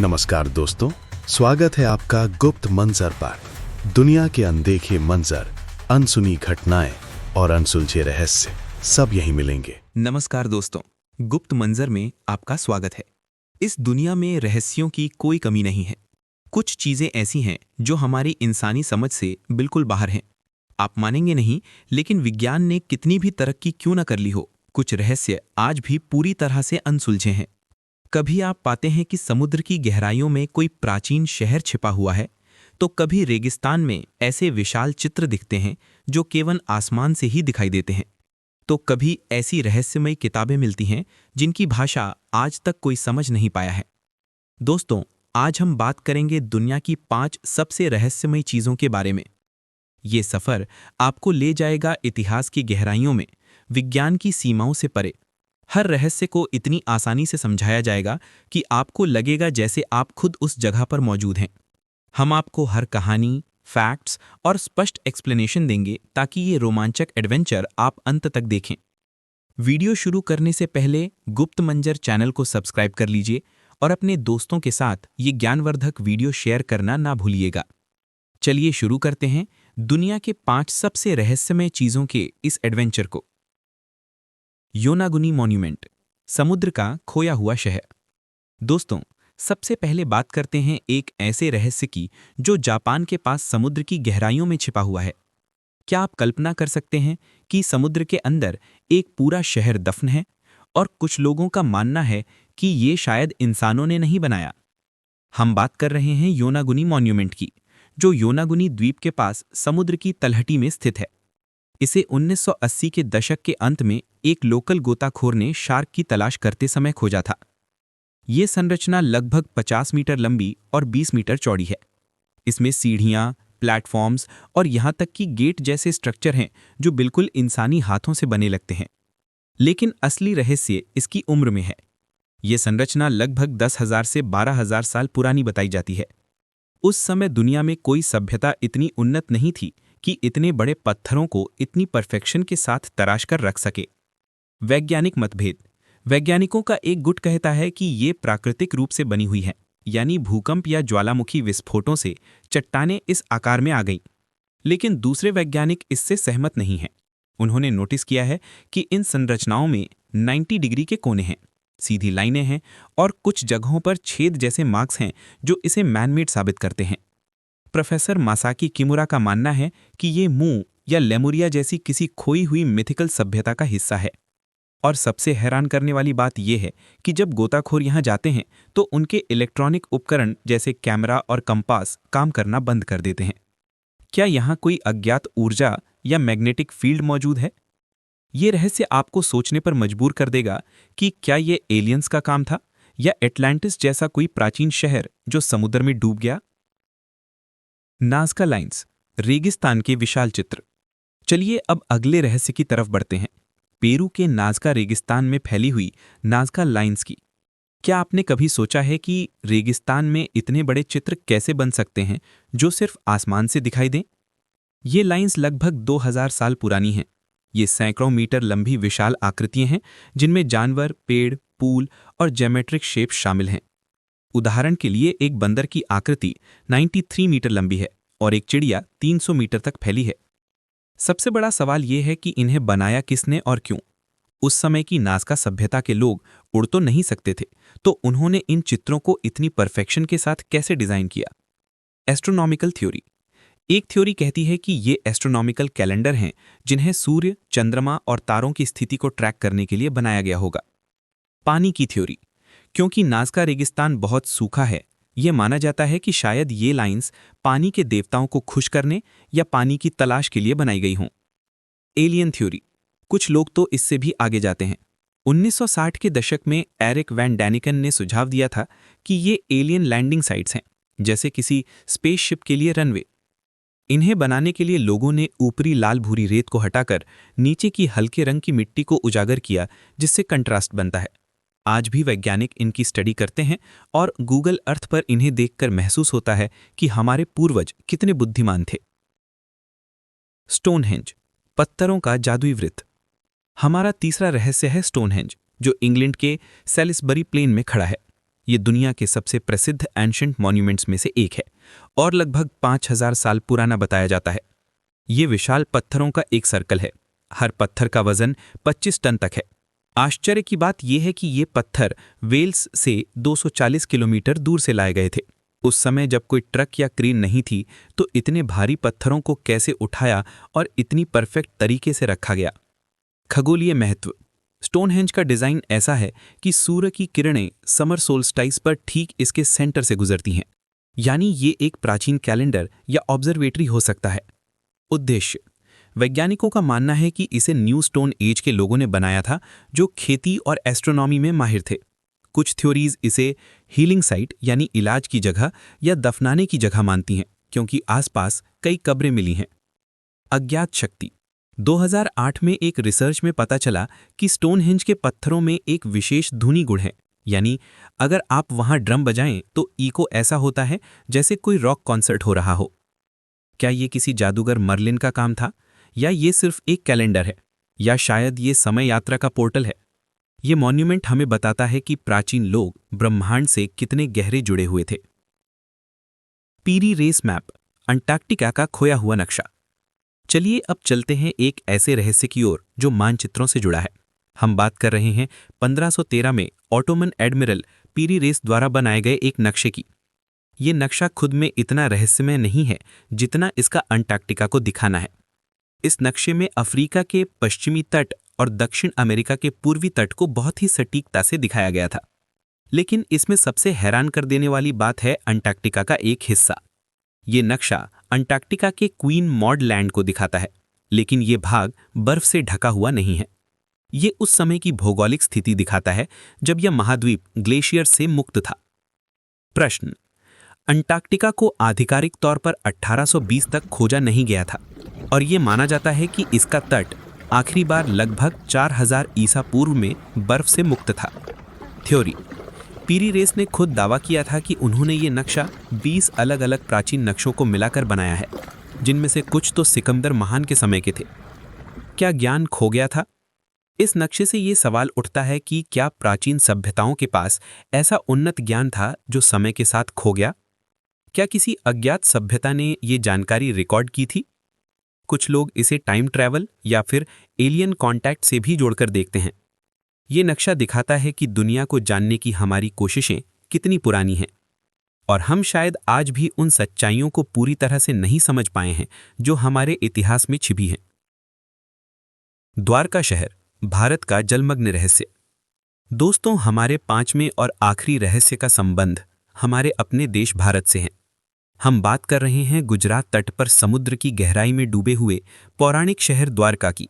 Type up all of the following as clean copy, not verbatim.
नमस्कार दोस्तों, स्वागत है आपका गुप्त मंजर पर। दुनिया के अनदेखे मंजर, अनसुनी घटनाएं और अनसुलझे रहस्य सब यहीं मिलेंगे। नमस्कार दोस्तों, गुप्त मंजर में आपका स्वागत है। इस दुनिया में रहस्यों की कोई कमी नहीं है। कुछ चीजें ऐसी हैं जो हमारी इंसानी समझ से बिल्कुल बाहर हैं। आप मानेंगे नहीं, लेकिन विज्ञान ने कितनी भी तरक्की क्यों न कर ली हो, कुछ रहस्य आज भी पूरी तरह से अनसुलझे हैं। कभी आप पाते हैं कि समुद्र की गहराइयों में कोई प्राचीन शहर छिपा हुआ है, तो कभी रेगिस्तान में ऐसे विशाल चित्र दिखते हैं जो केवल आसमान से ही दिखाई देते हैं, तो कभी ऐसी रहस्यमयी किताबें मिलती हैं जिनकी भाषा आज तक कोई समझ नहीं पाया है। दोस्तों, आज हम बात करेंगे दुनिया की 5 सबसे रहस्यमयी चीजों के बारे में। ये सफर आपको ले जाएगा इतिहास की गहराइयों में, विज्ञान की सीमाओं से परे। हर रहस्य को इतनी आसानी से समझाया जाएगा कि आपको लगेगा जैसे आप खुद उस जगह पर मौजूद हैं। हम आपको हर कहानी, फैक्ट्स और स्पष्ट एक्सप्लेनेशन देंगे ताकि ये रोमांचक एडवेंचर आप अंत तक देखें। वीडियो शुरू करने से पहले गुप्त मंजर चैनल को सब्सक्राइब कर लीजिए और अपने दोस्तों के साथ ये ज्ञानवर्धक वीडियो शेयर करना ना भूलिएगा। चलिए शुरू करते हैं दुनिया के 5 सबसे रहस्यमय चीजों के इस एडवेंचर को। योनागुनी मॉन्यूमेंट, समुद्र का खोया हुआ शहर। दोस्तों, सबसे पहले बात करते हैं एक ऐसे रहस्य की जो जापान के पास समुद्र की गहराइयों में छिपा हुआ है। क्या आप कल्पना कर सकते हैं कि समुद्र के अंदर एक पूरा शहर दफन है और कुछ लोगों का मानना है कि ये शायद इंसानों ने नहीं बनाया। हम बात कर रहे हैं योनागुनी मॉन्यूमेंट की, जो योनागुनी द्वीप के पास समुद्र की तलहटी में स्थित है। इसे 1980 के दशक के अंत में एक लोकल गोताखोर ने शार्क की तलाश करते समय खोजा था। ये संरचना लगभग 50 मीटर लंबी और 20 मीटर चौड़ी है। इसमें सीढ़ियां, प्लेटफॉर्म्स और यहां तक कि गेट जैसे स्ट्रक्चर हैं जो बिल्कुल इंसानी हाथों से बने लगते हैं। लेकिन असली रहस्य इसकी उम्र में है। ये संरचना लगभग 10,000 से 12,000 साल पुरानी बताई जाती है। उस समय दुनिया में कोई सभ्यता इतनी उन्नत नहीं थी कि इतने बड़े पत्थरों को इतनी परफेक्शन के साथ तराश कर रख सके। वैज्ञानिक मतभेद। वैज्ञानिकों का एक गुट कहता है कि ये प्राकृतिक रूप से बनी हुई है, यानी भूकंप या ज्वालामुखी विस्फोटों से चट्टानें इस आकार में आ गईं। लेकिन दूसरे वैज्ञानिक इससे सहमत नहीं हैं। उन्होंने नोटिस किया है कि इन संरचनाओं में 90 डिग्री के कोने हैं, सीधी लाइनें हैं और कुछ जगहों पर छेद जैसे मार्क्स हैं जो इसे मैनमेड साबित करते हैं। प्रोफेसर मासाकी किमुरा का मानना है कि ये मुंह या लेमुरिया जैसी किसी खोई हुई मिथिकल सभ्यता का हिस्सा है। और सबसे हैरान करने वाली बात यह है कि जब गोताखोर यहां जाते हैं तो उनके इलेक्ट्रॉनिक उपकरण जैसे कैमरा और कंपास काम करना बंद कर देते हैं। क्या यहां कोई अज्ञात ऊर्जा या मैग्नेटिक फील्ड मौजूद है? ये रहस्य आपको सोचने पर मजबूर कर देगा कि क्या ये एलियंस का काम था या एटलांटिस जैसा कोई प्राचीन शहर जो समुद्र में डूब गया। नाज़का लाइन्स, रेगिस्तान के विशाल चित्र। चलिए अब अगले रहस्य की तरफ बढ़ते हैं, पेरू के नाज़का रेगिस्तान में फैली हुई नाज़का लाइन्स की। क्या आपने कभी सोचा है कि रेगिस्तान में इतने बड़े चित्र कैसे बन सकते हैं जो सिर्फ आसमान से दिखाई दें? ये लाइन्स लगभग 2000 साल पुरानी हैं। ये सैकड़ों मीटर लंबी विशाल आकृतियां हैं जिनमें जानवर, पेड़, पूल और ज्योमेट्रिक शेप शामिल हैं। उदाहरण के लिए एक बंदर की आकृति 93 मीटर लंबी है और एक चिड़िया 300 मीटर तक फैली है। सबसे बड़ा सवाल यह है कि इन्हें बनाया किसने और क्यों? उस समय की नाज़का सभ्यता के लोग उड़ तो नहीं सकते थे, तो उन्होंने इन चित्रों को इतनी परफेक्शन के साथ कैसे डिजाइन किया? Astronomical theory. एक थ्योरी कहती है कि ये एस्ट्रोनॉमिकल कैलेंडर हैं जिन्हें सूर्य, चंद्रमा और तारों की स्थिति को ट्रैक करने के लिए बनाया गया होगा। पानी की थ्योरी। क्योंकि नाज़का रेगिस्तान बहुत सूखा है, यह माना जाता है कि शायद ये लाइंस पानी के देवताओं को खुश करने या पानी की तलाश के लिए बनाई गई हों। Alien theory. कुछ लोग तो इससे भी आगे जाते हैं। 1960 के दशक में एरिक वैन डैनिकन ने सुझाव दिया था कि ये एलियन लैंडिंग साइट्स हैं, जैसे किसी स्पेसशिप के लिए रनवे। इन्हें बनाने के लिए लोगों ने ऊपरी लाल भूरी रेत को हटाकर नीचे की हल्के रंग की मिट्टी को उजागर किया, जिससे कंट्रास्ट बनता है। आज भी वैज्ञानिक इनकी स्टडी करते हैं और गूगल अर्थ पर इन्हें देखकर महसूस होता है कि हमारे पूर्वज कितने बुद्धिमान थे। स्टोनहेंज, पत्थरों का जादुई वृत्त। हमारा तीसरा रहस्य है स्टोनहेंज, जो इंग्लैंड के सेलिसबरी प्लेन में खड़ा है। ये दुनिया के सबसे प्रसिद्ध एंशंट मॉन्यूमेंट्स में से एक है और लगभग 5000 साल पुराना बताया जाता है। ये विशाल पत्थरों का एक सर्कल है। हर पत्थर का वजन 25 टन तक है। आश्चर्य की बात यह है कि ये पत्थर वेल्स से 240 किलोमीटर दूर से लाए गए थे। उस समय जब कोई ट्रक या क्रेन नहीं थी, तो इतने भारी पत्थरों को कैसे उठाया और इतनी परफेक्ट तरीके से रखा गया। खगोलीय महत्व। स्टोनहेंज का डिजाइन ऐसा है कि सूर्य की किरणें समर सोल्स्टाइस पर ठीक इसके सेंटर से गुजरती हैं, यानी ये एक प्राचीन कैलेंडर या ऑब्जर्वेटरी हो सकता है। उद्देश्य। वैज्ञानिकों का मानना है कि इसे न्यू स्टोन एज के लोगों ने बनाया था जो खेती और एस्ट्रोनॉमी में माहिर थे। कुछ थ्योरीज इसे हीलिंग साइट यानी इलाज की जगह या दफनाने की जगह मानती हैं, क्योंकि आसपास कई कब्रें मिली हैं। अज्ञात शक्ति। 2008 में एक रिसर्च में पता चला कि स्टोनहेंज के पत्थरों में एक विशेष ध्वनि गुण है, यानी अगर आप वहां ड्रम बजाएं तो इको ऐसा होता है जैसे कोई रॉक कॉन्सर्ट हो रहा हो। क्या ये किसी जादूगर मर्लिन का काम था, या ये सिर्फ एक कैलेंडर है, या शायद ये समय यात्रा का पोर्टल है? ये मॉन्यूमेंट हमें बताता है कि प्राचीन लोग ब्रह्मांड से कितने गहरे जुड़े हुए थे। पीरी रेस मैप, अंटार्कटिका का खोया हुआ नक्शा। चलिए अब चलते हैं एक ऐसे रहस्य की ओर जो मानचित्रों से जुड़ा है। हम बात कर रहे हैं 1513 में ऑटोमन एडमिरल पीरी रेस द्वारा बनाए गए एक नक्शे की। ये नक्शा खुद में इतना रहस्यमय नहीं है जितना इसका अंटार्कटिका को दिखाना है। इस नक्शे में अफ्रीका के पश्चिमी तट और दक्षिण अमेरिका के पूर्वी तट को बहुत ही सटीकता से दिखाया गया था। लेकिन इसमें सबसे हैरान कर देने वाली बात है अंटार्कटिका का एक हिस्सा। ये नक्शा अंटार्कटिका के क्वीन मॉड लैंड को दिखाता है, लेकिन ये भाग बर्फ से ढका हुआ नहीं है। ये उस समय की भौगोलिक स्थिति दिखाता है जब यह महाद्वीप ग्लेशियर से मुक्त था। प्रश्न। अंटार्कटिका को आधिकारिक तौर पर 1820 तक खोजा नहीं गया था और ये माना जाता है कि इसका तट आखिरी बार लगभग 4000 ईसा पूर्व में बर्फ से मुक्त था। थ्योरी। पीरी रेस ने खुद दावा किया था कि उन्होंने ये नक्शा 20 अलग अलग प्राचीन नक्शों को मिलाकर बनाया है, जिनमें से कुछ तो सिकंदर महान के समय के थे। क्या ज्ञान खो गया था? इस नक्शे से ये सवाल उठता है कि क्या प्राचीन सभ्यताओं के पास ऐसा उन्नत ज्ञान था जो समय के साथ खो गया? क्या किसी अज्ञात सभ्यता ने ये जानकारी रिकॉर्ड की थी? कुछ लोग इसे टाइम ट्रैवल या फिर एलियन कॉन्टैक्ट से भी जोड़कर देखते हैं। ये नक्शा दिखाता है कि दुनिया को जानने की हमारी कोशिशें कितनी पुरानी हैं और हम शायद आज भी उन सच्चाइयों को पूरी तरह से नहीं समझ पाए हैं जो हमारे इतिहास में छिपी हैं। द्वारका शहर, भारत का जलमग्न रहस्य। दोस्तों, हमारे पांचवें और आखिरी रहस्य का संबंध हमारे अपने देश भारत से है। हम बात कर रहे हैं गुजरात तट पर समुद्र की गहराई में डूबे हुए पौराणिक शहर द्वारका की।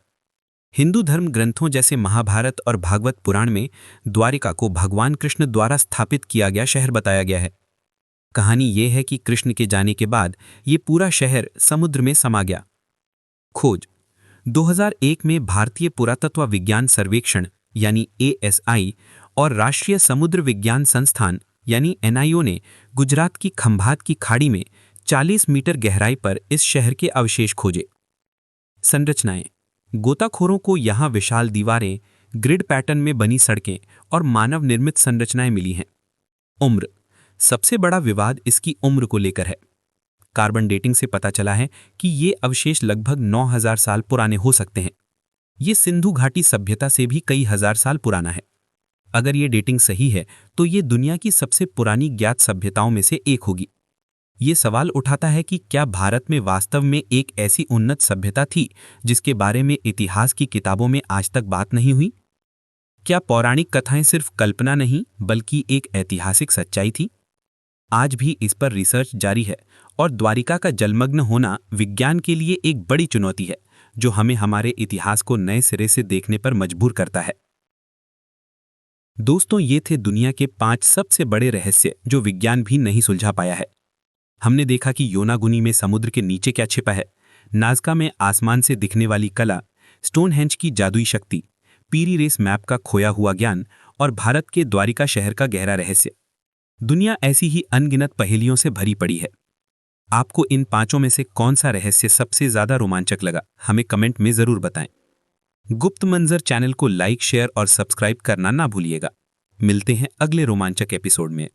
हिंदू धर्म ग्रंथों जैसे महाभारत और भागवत पुराण में द्वारिका को भगवान कृष्ण द्वारा स्थापित किया गया शहर बताया गया है। कहानी यह है कि कृष्ण के जाने के बाद ये पूरा शहर समुद्र में समा गया। खोज। 2001 में भारतीय पुरातत्व विज्ञान सर्वेक्षण यानी ASI और राष्ट्रीय समुद्र विज्ञान संस्थान यानी NIO ने गुजरात की खंभात की खाड़ी में 40 मीटर गहराई पर इस शहर के अवशेष खोजे। संरचनाएं। गोताखोरों को यहाँ विशाल दीवारें, ग्रिड पैटर्न में बनी सड़कें और मानव निर्मित संरचनाएं मिली हैं। उम्र। सबसे बड़ा विवाद इसकी उम्र को लेकर है। कार्बन डेटिंग से पता चला है कि ये अवशेष लगभग 9000 साल पुराने हो सकते हैं। ये सिंधु घाटी सभ्यता से भी कई हजार साल पुराना है। अगर ये डेटिंग सही है तो ये दुनिया की सबसे पुरानी ज्ञात सभ्यताओं में से एक होगी। ये सवाल उठाता है कि क्या भारत में वास्तव में एक ऐसी उन्नत सभ्यता थी जिसके बारे में इतिहास की किताबों में आज तक बात नहीं हुई? क्या पौराणिक कथाएं सिर्फ कल्पना नहीं बल्कि एक ऐतिहासिक सच्चाई थी? आज भी इस पर रिसर्च जारी है और द्वारिका का जलमग्न होना विज्ञान के लिए एक बड़ी चुनौती है जो हमें हमारे इतिहास को नए सिरे से देखने पर मजबूर करता है। दोस्तों, ये थे दुनिया के 5 सबसे बड़े रहस्य जो विज्ञान भी नहीं सुलझा पाया है। हमने देखा कि योनागुनी में समुद्र के नीचे क्या छिपा है, नाज़का में आसमान से दिखने वाली कला, स्टोनहेंज की जादुई शक्ति, पीरी रेस मैप का खोया हुआ ज्ञान और भारत के द्वारिका शहर का गहरा रहस्य। दुनिया ऐसी ही अनगिनत पहेलियों से भरी पड़ी है। आपको इन 5 में से कौन सा रहस्य सबसे ज्यादा रोमांचक लगा, हमें कमेंट में जरूर बताएं। गुप्त मंजर चैनल को लाइक, शेयर और सब्सक्राइब करना ना भूलिएगा। मिलते हैं अगले रोमांचक एपिसोड में।